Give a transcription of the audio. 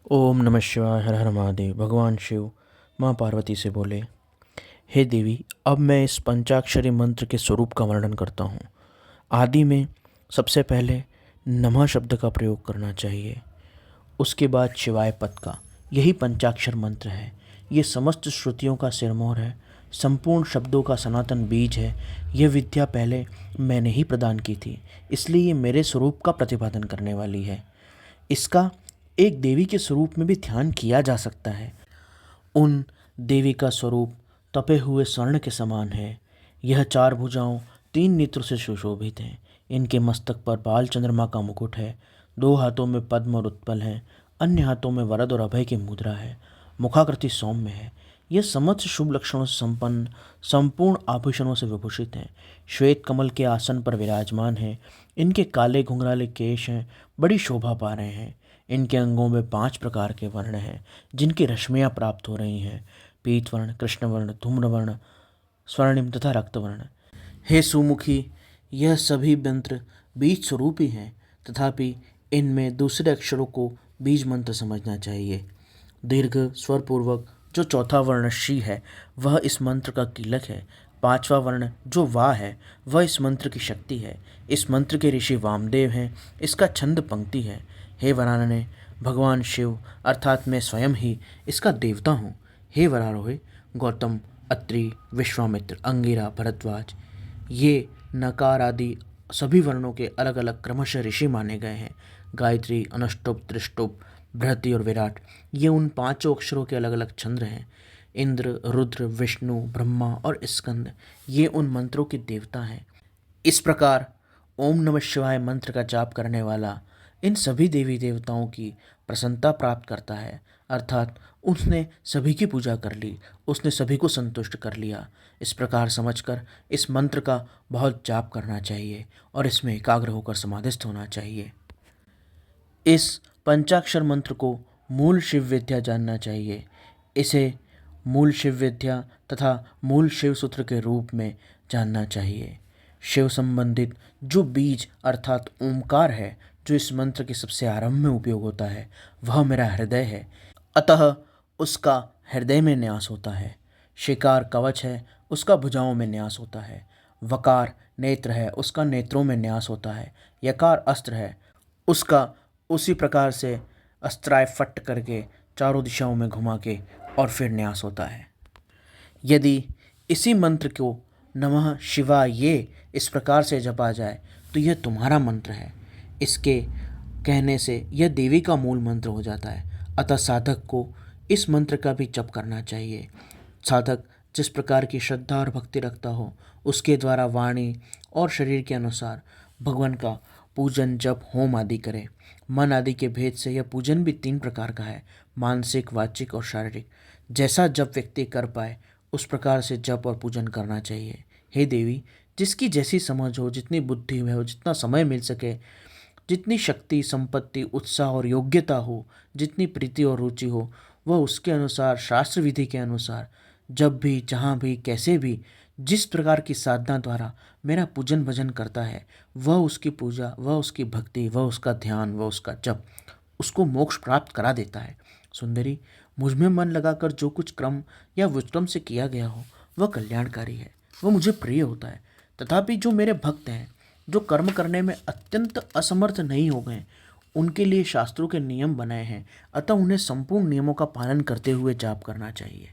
ओम नमः शिवाय। हर हर महादेव। भगवान शिव माँ पार्वती से बोले, हे देवी, अब मैं इस पंचाक्षरी मंत्र के स्वरूप का वर्णन करता हूँ। आदि में सबसे पहले नमः शब्द का प्रयोग करना चाहिए, उसके बाद शिवाय पद का। यही पंचाक्षर मंत्र है। ये समस्त श्रुतियों का सिरमौर है, संपूर्ण शब्दों का सनातन बीज है। यह विद्या पहले मैंने ही प्रदान की थी, इसलिए ये मेरे स्वरूप का प्रतिपादन करने वाली है। इसका एक देवी के स्वरूप में भी ध्यान किया जा सकता है। उन देवी का स्वरूप तपे हुए स्वर्ण के समान है। यह चार भुजाओं, तीन नेत्रों से सुशोभित है। इनके मस्तक पर बाल चंद्रमा का मुकुट है। दो हाथों में पद्म और उत्पल है, अन्य हाथों में वरद और अभय की मुद्रा है। मुखाकृति सौम्य है। यह समस्त शुभ लक्षणों से संपन्न, संपूर्ण आभूषणों से विभूषित है। श्वेत कमल के आसन पर विराजमान है। इनके काले घुंघराले केश हैं, बड़ी शोभा पा रहे हैं। इनके अंगों में 5 प्रकार के वर्ण हैं, जिनकी रश्मियाँ प्राप्त हो रही हैं: पीत वर्ण, कृष्ण वर्ण, धूम्र वर्ण, स्वर्णिम तथा रक्त वर्ण। हे सुमुखी, यह सभी मंत्र बीज स्वरूप ही हैं, तथापि इनमें दूसरे अक्षरों को बीज मंत्र समझना चाहिए। दीर्घ स्वरपूर्वक जो चौथा वर्ण शी है, वह इस मंत्र का कीलक है। पांचवा वर्ण जो वा है, वह इस मंत्र की शक्ति है। इस मंत्र के ऋषि वामदेव हैं। इसका छंद पंक्ति है: हे वरानने, भगवान शिव अर्थात मैं स्वयं ही इसका देवता हूँ। हे वरारोहे, गौतम, अत्रि, विश्वामित्र, अंगिरा, भरद्वाज, ये नकार आदि सभी वर्णों के अलग अलग क्रमशः ऋषि माने गए हैं। गायत्री, अनुष्टुप, त्रिष्टुप, बृहति और विराट, ये उन पांचों अक्षरों के अलग अलग छंद हैं। इंद्र, रुद्र, विष्णु, ब्रह्मा और स्कंद, ये उन मंत्रों के देवता हैं। इस प्रकार ओम नमः शिवाय मंत्र का जाप करने वाला इन सभी देवी देवताओं की प्रसन्नता प्राप्त करता है, अर्थात उसने सभी की पूजा कर ली, उसने सभी को संतुष्ट कर लिया। इस प्रकार समझकर इस मंत्र का बहुत जाप करना चाहिए और इसमें एकाग्र होकर समाधिस्थ होना चाहिए। इस पंचाक्षर मंत्र को मूल शिव विद्या जानना चाहिए। इसे मूल शिव विद्या तथा मूल शिव सूत्र के रूप में जानना चाहिए। शिव संबंधित जो बीज अर्थात ओमकार है, जो इस मंत्र के सबसे आरंभ में उपयोग होता है, वह मेरा हृदय है, अतः उसका हृदय में न्यास होता है। शिकार कवच है, उसका भुजाओं में न्यास होता है। वकार नेत्र है, उसका नेत्रों में न्यास होता है। यकार अस्त्र है, उसका उसी प्रकार से अस्त्राय फट करके चारों दिशाओं में घुमा के और फिर न्यास होता है। यदि इसी मंत्र को नमः शिवाय ये इस प्रकार से जपा जाए तो यह तुम्हारा मंत्र है। इसके कहने से यह देवी का मूल मंत्र हो जाता है। अतः साधक को इस मंत्र का भी जप करना चाहिए। साधक जिस प्रकार की श्रद्धा और भक्ति रखता हो, उसके द्वारा वाणी और शरीर के अनुसार भगवान का पूजन, जप, होम आदि करे। मन आदि के भेद से यह पूजन भी 3 प्रकार का है: मानसिक, वाचिक और शारीरिक। जैसा जप व्यक्ति कर पाए, उस प्रकार से जप और पूजन करना चाहिए। हे देवी, जिसकी जैसी समझ हो, जितनी बुद्धि में हो, जितना समय मिल सके, जितनी शक्ति, संपत्ति, उत्साह और योग्यता हो, जितनी प्रीति और रुचि हो, वह उसके अनुसार, शास्त्र विधि के अनुसार, जब भी, जहाँ भी, कैसे भी, जिस प्रकार की साधना द्वारा मेरा पूजन भजन करता है, वह उसकी पूजा, वह उसकी भक्ति, वह उसका ध्यान, वह उसका जप उसको मोक्ष प्राप्त करा देता है। सुंदरी, मुझ में मन लगाकर जो कुछ क्रम या विक्रम से किया गया हो, वह कल्याणकारी है, वह मुझे प्रिय होता है। तथापि जो मेरे भक्त हैं, जो कर्म करने में अत्यंत असमर्थ नहीं हो गए, उनके लिए शास्त्रों के नियम बनाए हैं, अतः उन्हें संपूर्ण नियमों का पालन करते हुए जाप करना चाहिए।